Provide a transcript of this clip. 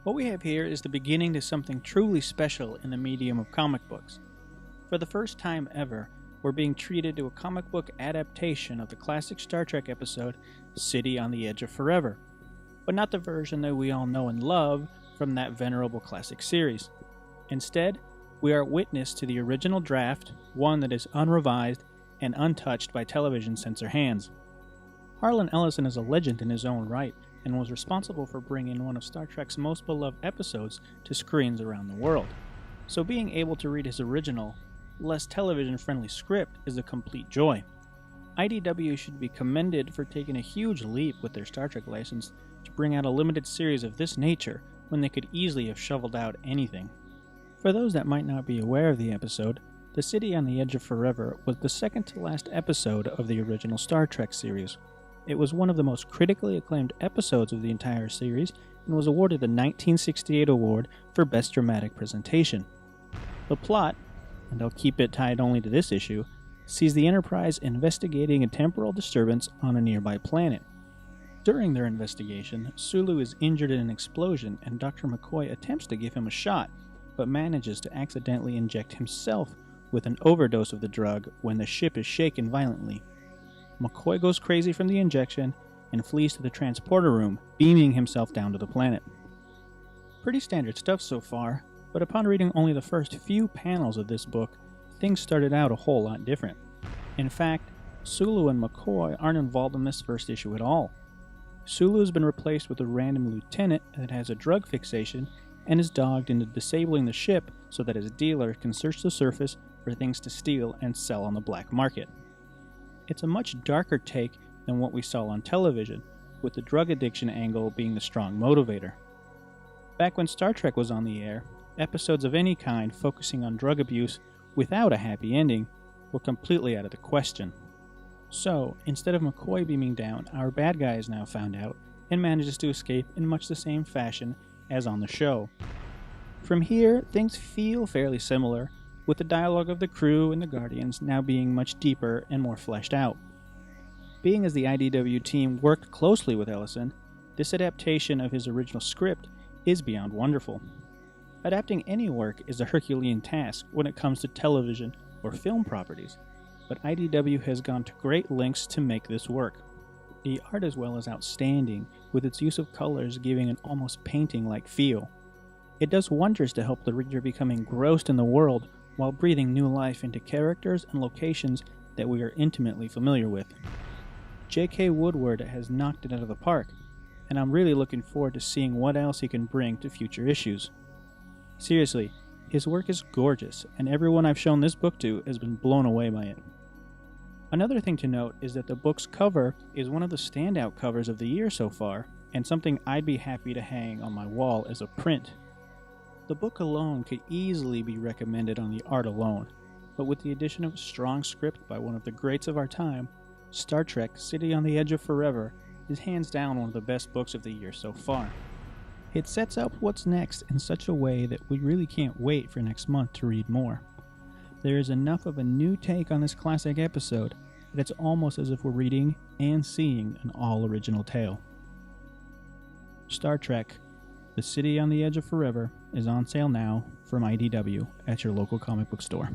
What we have here is the beginning to something truly special in the medium of comic books. For the first time ever, we're being treated to a comic book adaptation of the classic Star Trek episode, City on the Edge of Forever, but not the version that we all know and love from that venerable classic series. Instead, we are witness to the original draft, one that is unrevised and untouched by television censor hands. Harlan Ellison is a legend in his own right, and was responsible for bringing one of Star Trek's most beloved episodes to screens around the world. So being able to read his original, less television-friendly script is a complete joy. IDW should be commended for taking a huge leap with their Star Trek license to bring out a limited series of this nature when they could easily have shoveled out anything. For those that might not be aware of the episode, The City on the Edge of Forever was the second-to-last episode of the original Star Trek series. It was one of the most critically acclaimed episodes of the entire series and was awarded the 1968 award for Best Dramatic Presentation. The plot, and I'll keep it tied only to this issue, sees the Enterprise investigating a temporal disturbance on a nearby planet. During their investigation, Sulu is injured in an explosion and Dr. McCoy attempts to give him a shot, but manages to accidentally inject himself with an overdose of the drug when the ship is shaken violently. McCoy goes crazy from the injection and flees to the transporter room, beaming himself down to the planet. Pretty standard stuff so far, but upon reading only the first few panels of this book, things started out a whole lot different. In fact, Sulu and McCoy aren't involved in this first issue at all. Sulu has been replaced with a random lieutenant that has a drug fixation and is dogged into disabling the ship so that his dealer can search the surface for things to steal and sell on the black market. It's a much darker take than what we saw on television, with the drug addiction angle being the strong motivator. Back when Star Trek was on the air, episodes of any kind focusing on drug abuse without a happy ending were completely out of the question. So, instead of McCoy beaming down, our bad guy is now found out and manages to escape in much the same fashion as on the show. From here, things feel fairly similar, with the dialogue of the crew and the Guardians now being much deeper and more fleshed out. Being as the IDW team worked closely with Ellison, this adaptation of his original script is beyond wonderful. Adapting any work is a Herculean task when it comes to television or film properties, but IDW has gone to great lengths to make this work. The art as well is outstanding, with its use of colors giving an almost painting-like feel. It does wonders to help the reader become engrossed in the world while breathing new life into characters and locations that we are intimately familiar with. J.K. Woodward has knocked it out of the park, and I'm really looking forward to seeing what else he can bring to future issues. Seriously, his work is gorgeous, and everyone I've shown this book to has been blown away by it. Another thing to note is that the book's cover is one of the standout covers of the year so far, and something I'd be happy to hang on my wall as a print. The book alone could easily be recommended on the art alone, but with the addition of a strong script by one of the greats of our time, Star Trek City on the Edge of Forever is hands down one of the best books of the year so far. It sets up what's next in such a way that we really can't wait for next month to read more. There is enough of a new take on this classic episode that it's almost as if we're reading and seeing an all-original tale. Star Trek The City on the Edge of Forever is on sale now from IDW at your local comic book store.